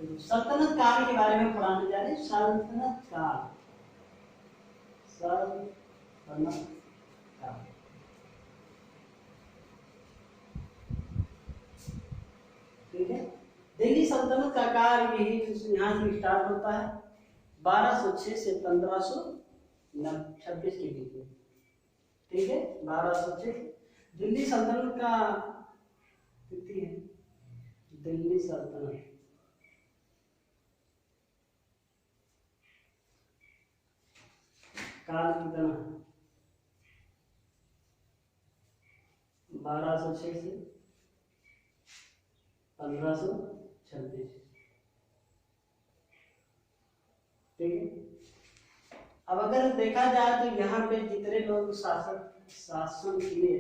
सल्तनत काल के बारे में पढ़ाने जा रहे हैं। सल्तनत काल, सल्तनत काल। ठीक है, दिल्ली सल्तनत का काल यही यहाँ से स्टार्ट होता है 1206 से 1526 के बीच में। ठीक है, 1206 दिल्ली सल्तनत का तिथि है। दिल्ली सल्तनत काल कितना, 1206 से 1526। ठीक है, अब अगर देखा जाए तो यहाँ पे जितने लोग शासन किए,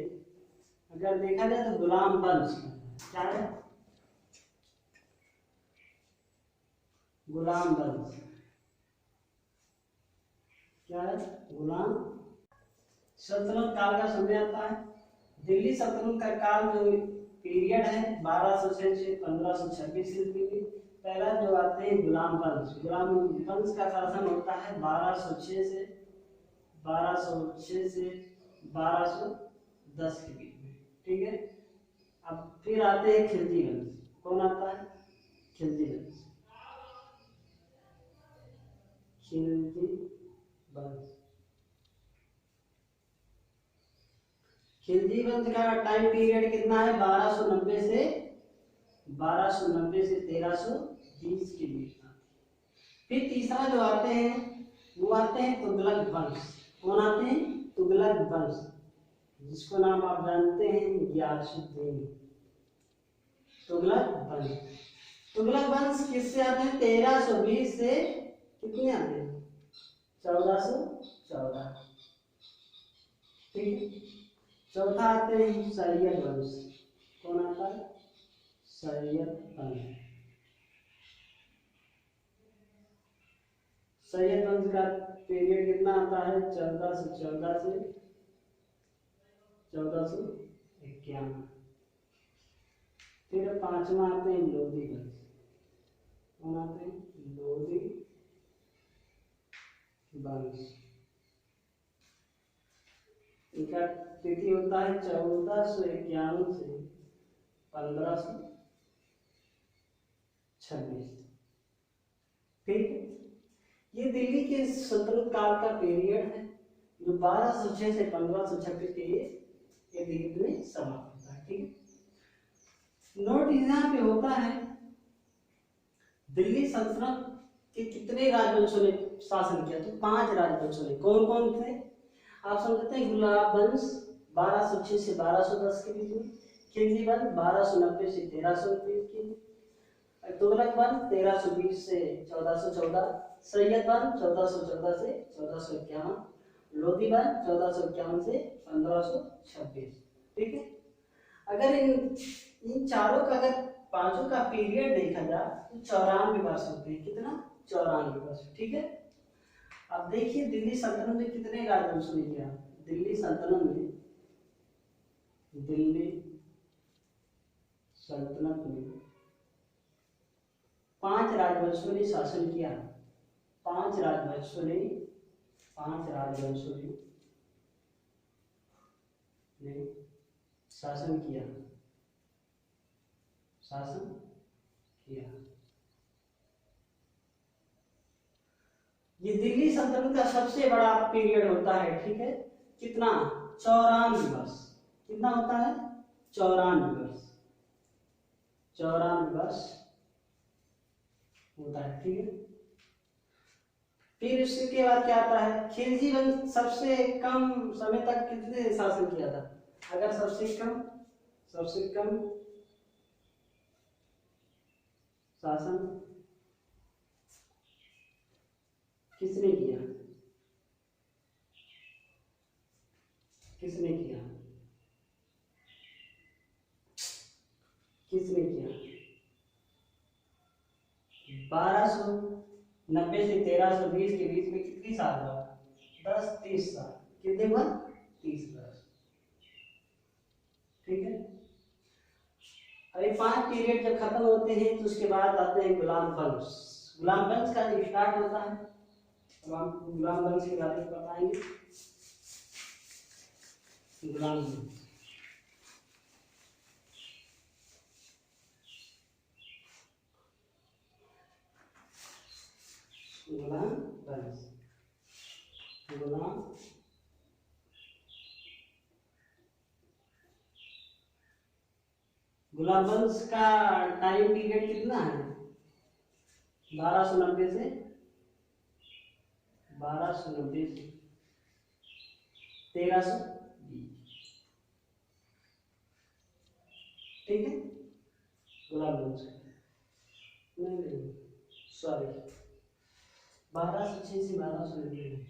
अगर देखा जाए तो गुलाम वंश क्या है, गुलाम वंश क्या है, गुलाम। सल्तनत काल का समय आता है, दिल्ली सल्तनत का काल जो पीरियड है 1206 से 1526 के बीच। पहला जो आते हैं गुलाम वंश, गुलाम वंश का शासन होता है 1206 से 1210 के बीच में। ठीक है, अब फिर आते हैं खिलजी वंश। कौन आता है, खिलजी वंश, खिलजी वंश। खिलजी वंश का टाइम पीरियड कितना है, 1290 से 1320 के बीच में। फिर तीसरा जो आते हैं वो आते हैं तुगलक वंश। कौन आते हैं, तुगलक वंश, जिसको नाम आप जानते हैं गियासुद्दीन। तुगलक वंश, तुगलक वंश किससे आते हैं, 1320 से कितने आते हैं, 1414। ठीक है, चौथा आते हैं सैयद वंश। कौन आता है, सैयद वंश। सैयद वंश का पीरियड कितना आता है, 1414 से 1451। फिर पांचवा आते हैं लोधी वंश। कौन आते हैं, लोधी वंश। इनका तिथि होता है 1451 से 1526। ठीक, ये दिल्ली के सल्तनत काल का पीरियड है जो 1206 से 1526 के ये बीच में समाप्त होता है। ठीक है, नोट यहाँ पे होता है दिल्ली सल्तनत के कितने राजवंशों ने शासन किया, तो 5 राजवंशों ने। कौन कौन थे आप समझते हैं, गुलाब वंश 1206 से 1210 के बीच में, खिलजी वंश 1290 से 1320 के बीच, तुगलक वंश 1320 से 1414, सैयद वंश 1414 से 1451, लोधी वंश 1451 से 1526। ठीक है, अगर इन चारों का, अगर पांचों का पीरियड देखा जाए तो 94 वर्ष होते हैं। कितना, 94 वर्ष। ठीक है, अब देखिए दिल्ली सल्तनत में कितने राजवंश ने किया, दिल्ली सल्तनत में 5 राजवंशों ने शासन किया। 5 राजवंशों ने शासन किया। ये दिल्ली सल्तनत का सबसे बड़ा पीरियड होता है। ठीक है, कितना, 94 वर्ष। कितना होता है, 94 वर्ष, 94 वर्ष होता है। ठीक है, फिर उसके बाद क्या आता है, खिलजी वंश सबसे कम समय तक कितने शासन किया था, अगर सबसे कम शासन किसने किया, किसने किया 1290 से 1320 के बीच में कितनी साल हुआ, 10-30 साल। कितने हुआ, 30 वर्ष। ठीक है, अभी 5 पीरियड जब खत्म होते हैं तो उसके बाद आते हैं गुलाम वंश। गुलाम वंश का जब स्टार्ट होता है तो हम गुलाम वंश के बारे में बताएंगे। गुलाम वंश, गुलाम वंश, गुलाम गुलाम वंश का टाइम पीरियड कितना है? 1290 से 1320। ठीक है, गुलाम वंश नहीं सॉरी 1206 से 1290,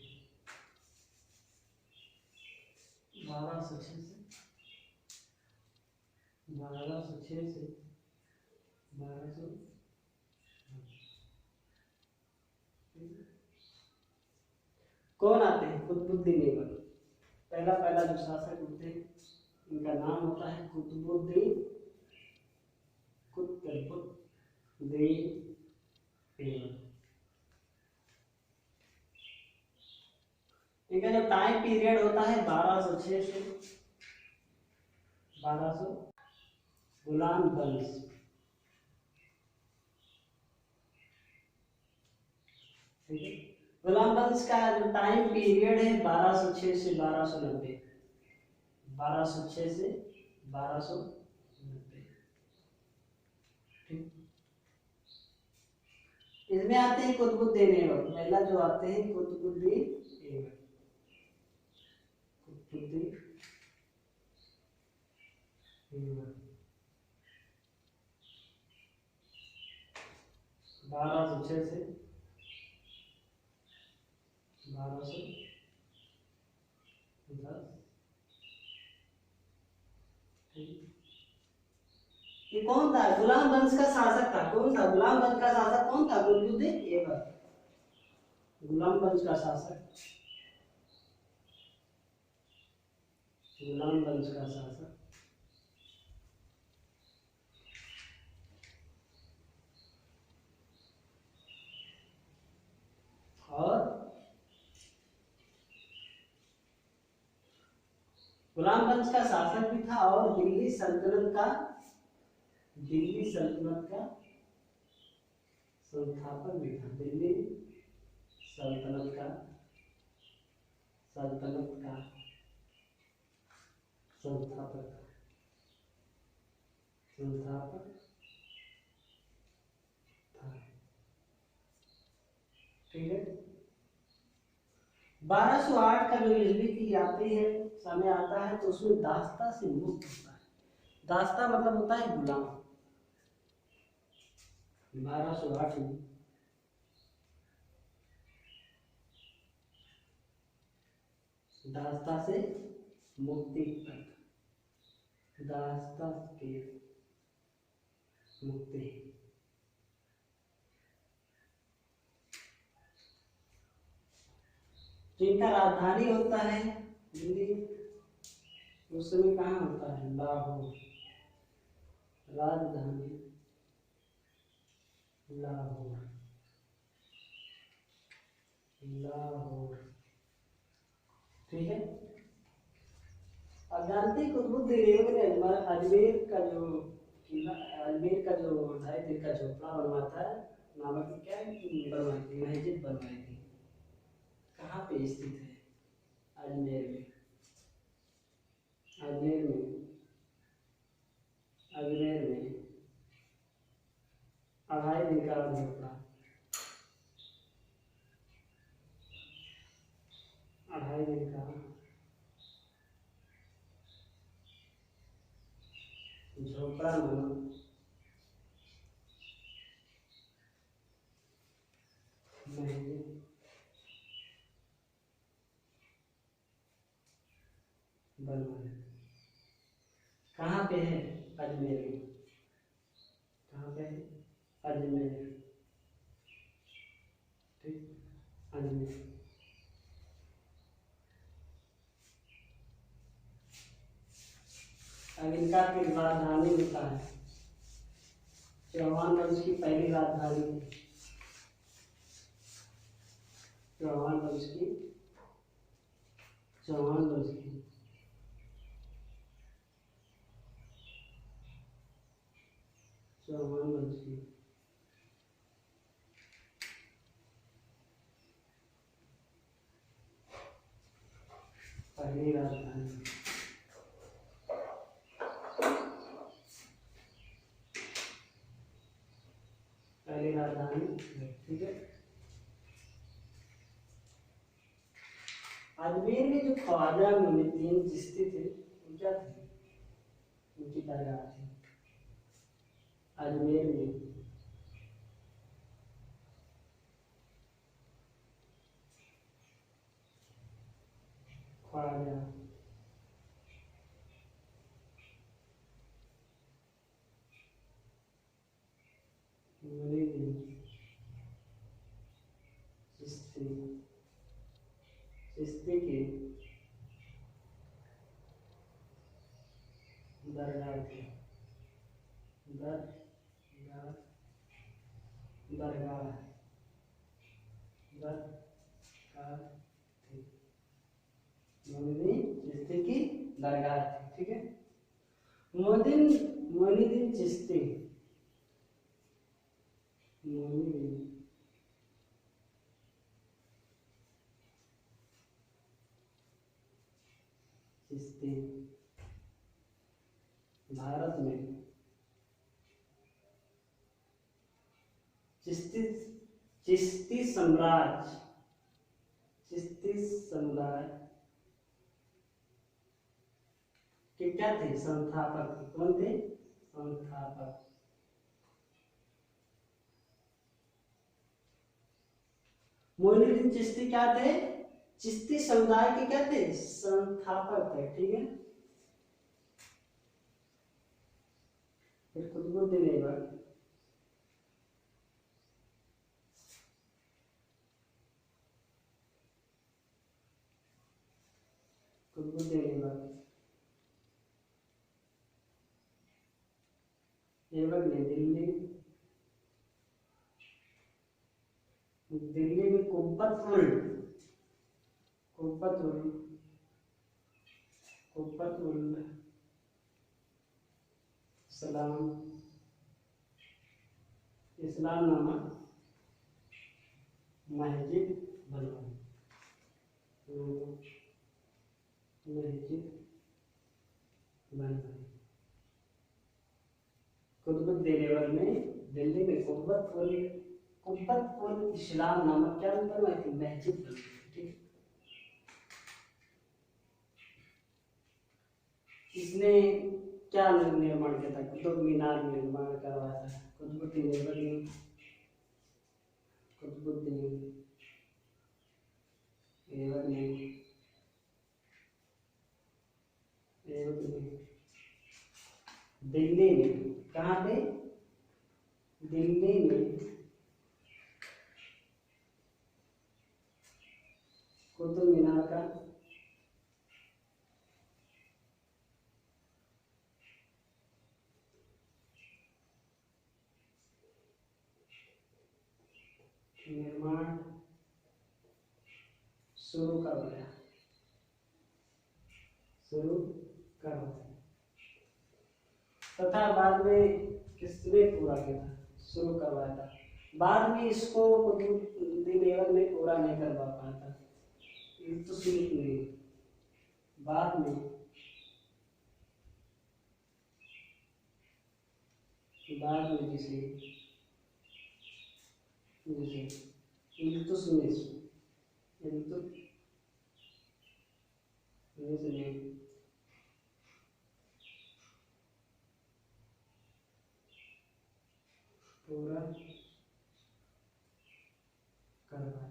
1206 से 1200। कौन आते हैं? कुतुबुद्दीन ऐबक। पहला जो शासक होते हैं इनका नाम होता है कुतुबुद्दीन ऐबक। इनका जो टाइम पीरियड होता है 1206 से 1200। गुलाम वंश, ठीक है, गुलाम वंश का जो टाइम पीरियड है 1206 से 1290, 1206 से 1290। ठीक, इसमें आते हैं कुतुबुद्दीन ऐबक। पहला जो आते हैं कुतुबुद्दीन ऐबक, कुतुबुद्दीन ऐबक 1206 से 1210। ये कौन था? गुलाम वंश का शासक था। कौन था गुलाम वंश का शासक? कौन था? कुतुबुद्दीन ऐबक, गुलाम वंश का शासक, गुलाम वंश का शासक। और गुलाम वंश का शासक भी था और दिल्ली सल्तनत का संस्थापक भी था। दिल्ली सल्तनत का संस्थापक था। ठीक है, 1208 का जो ईस्वी की आती है समय आता है तो उसमें दास्ता से मुक्त होता है। दास्ता मतलब होता है गुलाम। 1208 में दास्ता से मुक्ति, दास्ता के मुक्ति। जिनका राजधानी होता है दिल्ली, उस समय कहाँ होता है? लाहौर। राजधानी लाहौर, ठीक है। अब जानते हैं कुतुबुद्दीन ऐबक ने अजमेर का जो किला, अजमेर का जो 2.5 दिन का झोपड़ा बनवाया था, नामक क्या बनवाई थी? मस्जिद बनवाई थी। कहाँ पे स्थित है? अजमेर में, अजमेर में 2.5 दिन का झोपड़ा, 2.5 दिन का झोपड़ा मस्जिद बनवाया। कहाँ पे है? अजमेर में। कहाँ पे है? अजमेर, ठीक, अजमेर। अब इनका फिर राजधानी होता है चौहान वंश की पहली राजधानी थी। चौहान वंश की चौहान वंश की चौहान वंश की पहली राजधानी। पहली राजधानी, ठीक है। अजमेर में जो ख्वाजा मोइनुद्दीन चिश्ती थे, वो क्या थे? उनकी दरगाह थी अजमेर में। ख्वाजा मोइनुद्दीन चिश्ती चिश्ती की दरगाह थी। दरगाह दरगाह दरगाह थी। मोइनुद्दीन चिश्ती की दरगाह थी, ठीक है। मोइनुद्दीन चिश्ती मोइनुद्दीन चिश्ती भारत में चिश्ती चिश्ती साम्राज्य के क्या थे? संस्थापक। कौन थे? संस्थापक। मोइनुद्दीन चिश्ती क्या थे? चिश्ती समुदाय के क्या थे? संस्थापक थे, ठीक है। फिर कुतुबुद्दीन ऐबक ऐबक ने दिल्ली में कुब्बतुल इस्लाम नामक मस्जिद बनवाई। कुतुबुद्दीन ऐबक ने दिल्ली में कुब्बतुल इस्लाम नामक क्या बनवाई थी? मस्जिद बनवाई, ठीक। इसने क्या निर्माण किया था? कुतुब मीनार निर्माण करवाया था कुतुबुद्दीन ऐबक ने। दिल्ली में, कहाँ पे? दिल्ली में कुतुब मीनार का निर्माण शुरू करवाया तथा बाद में किसने पूरा किया था? शुरू करवाया था। बाद में इसको कुतुबुद्दीन ऐबक ने पूरा नहीं करवा पाया था। तो नहीं, बाद में जिसे इल्तुतमिश ने पूरा करवाया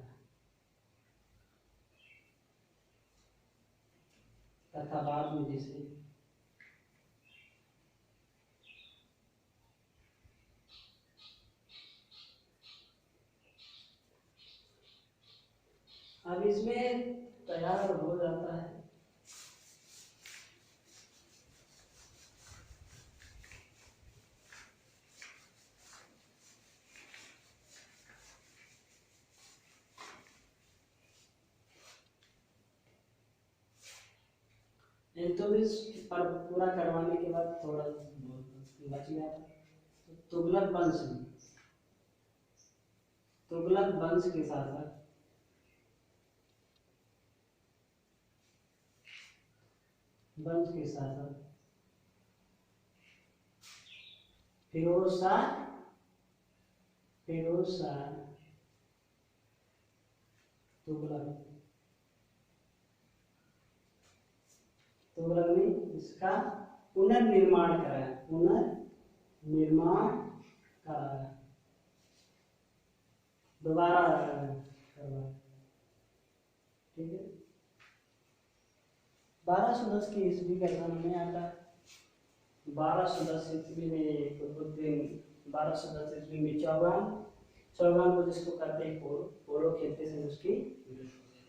तथा बाद में जिसे अब इसमें तैयार हो जाता है। इल्तुतमिश पर पूरा करवाने के बाद थोड़ा बच गया था। तो तुगलक वंश के शासक फिरोज शाह तुगलक ने इसका पुनर्निर्माण कराया, दोबारा करवाया। ठीक है। 1210 की ईस्वी का हमें आता है। 1210 ईस्वी में कुतुबुद्दीन 1210 ईस्वी में चौगान को जिसको कहते हैं पोलो खेलते से उसकी मृत्यु हो गई।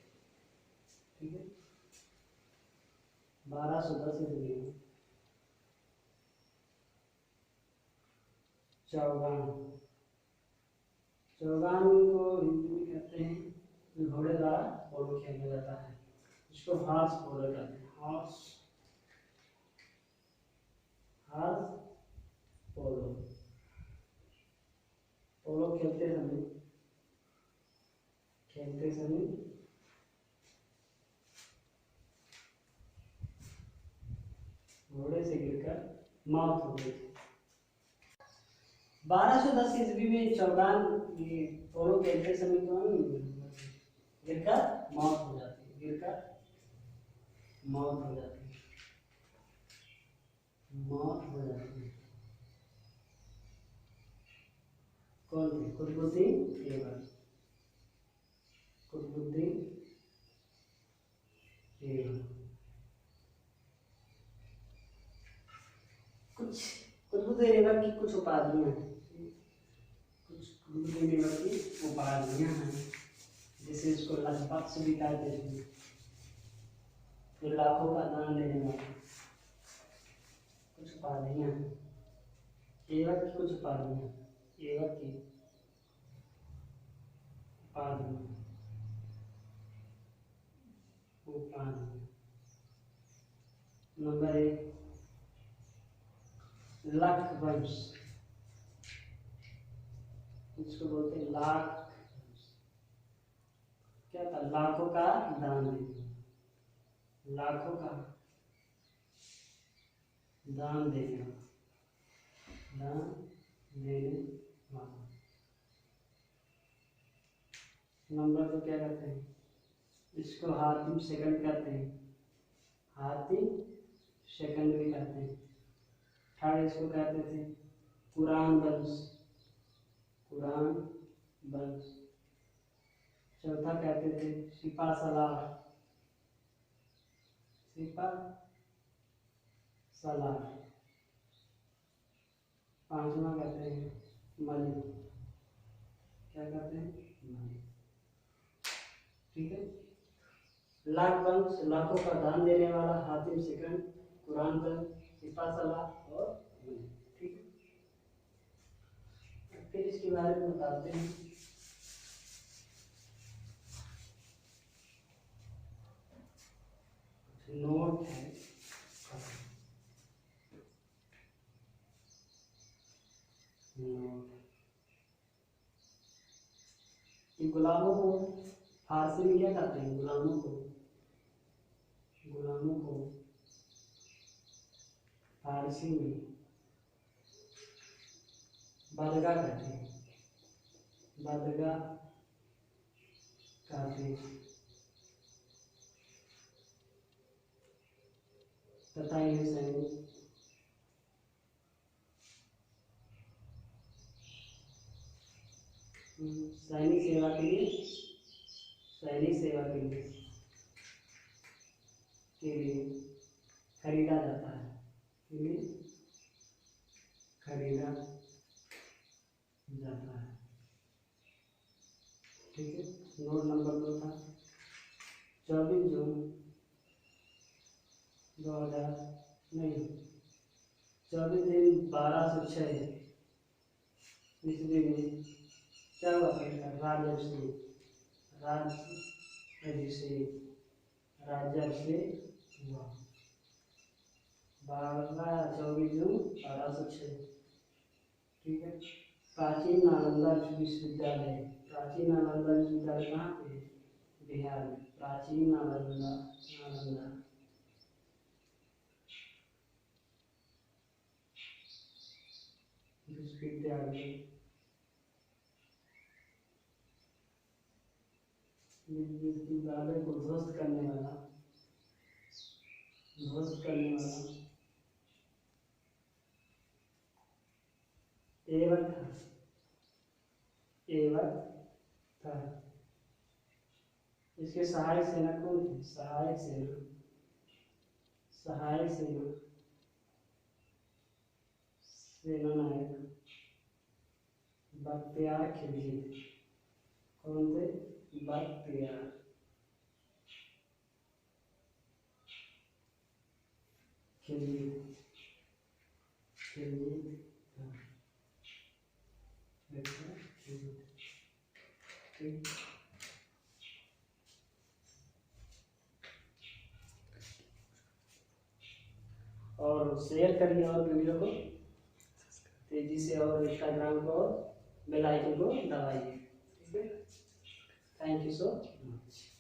ठीक है। 1210 ईस्वी में चौगान को हिंदी में कहते हैं घोड़े द्वारा पोलो खेला जाता है, इसको हॉर्स पोलो कहते हैं। हॉर्स पोलो खेलते समय घोड़े से गिरकर मौत हो गई थी। 1210 ईस्वी में चौगान पोलो खेलते समय कौन गिरकर मौत हो जाती है। कौन थे? कुतुबुद्दीन ऐबक। कुतुबुद्दीन ऐबक की कुछ उपाधियां हैं, जैसे इसको लखपत भी कहते हैं, फिर लाखों का दान देने वाला। कुछ उपाधियां हैं ऐबक की, नंबर 1 लाख वंश, इसको बोलते हैं लाख। क्या था? लाखों का दान देना, नंबर 2 क्या कहते हैं? इसको हातिम सेकंड कहते हैं, भी कहते हैं। थर्ड इसको कहते थे कुरान वंश। चौथा कहते थे सिपा सलार। पांचवा कहते हैं मलिक। क्या कहते हैं? मलिक। ठीक है। लाख वंश, लाखों का दान देने वाला, हातिम सेकंड, कुरान वंश, सिपा सलार और मलिक। ठीक है। फिर इसके बारे में बताते हैं। नोट है, गुलामों को फारसी में क्या कहते हैं? गुलामों को फारसी में बदगा कहते हैं। तथा इन्हें सैनिक सेवा के लिए खरीदा जाता है। ठीक है। नोट नंबर 2 था 24 जून 1206 ईस्वी में क्या हुआ? राज्याभिषेक हुआ। 24 जून 1206। ठीक है। प्राचीन नालंदा विश्वविद्यालय, प्राचीन नालंदा विश्वविद्यालय कहाँ पे है? बिहार में। प्राचीन नालंदा नालंदा विश्वविद्यालय, विश्वविद्यालय को ध्वस्त करने वाला, ध्वस्त करने वाला एवं था, एवं था। इसके सहायक सेना कौन थे? सहायक सेना, सहायक सेना सेना नायक बख्तियार खिलजी। कौन थे? बख्तियार खिलजी, खिलजी था। ठीक। और शेयर करिए और वीडियो को तेजी से, और इंस्टाग्राम को और बेल आइकन को दबाइए। ठीक है। Thank you so much.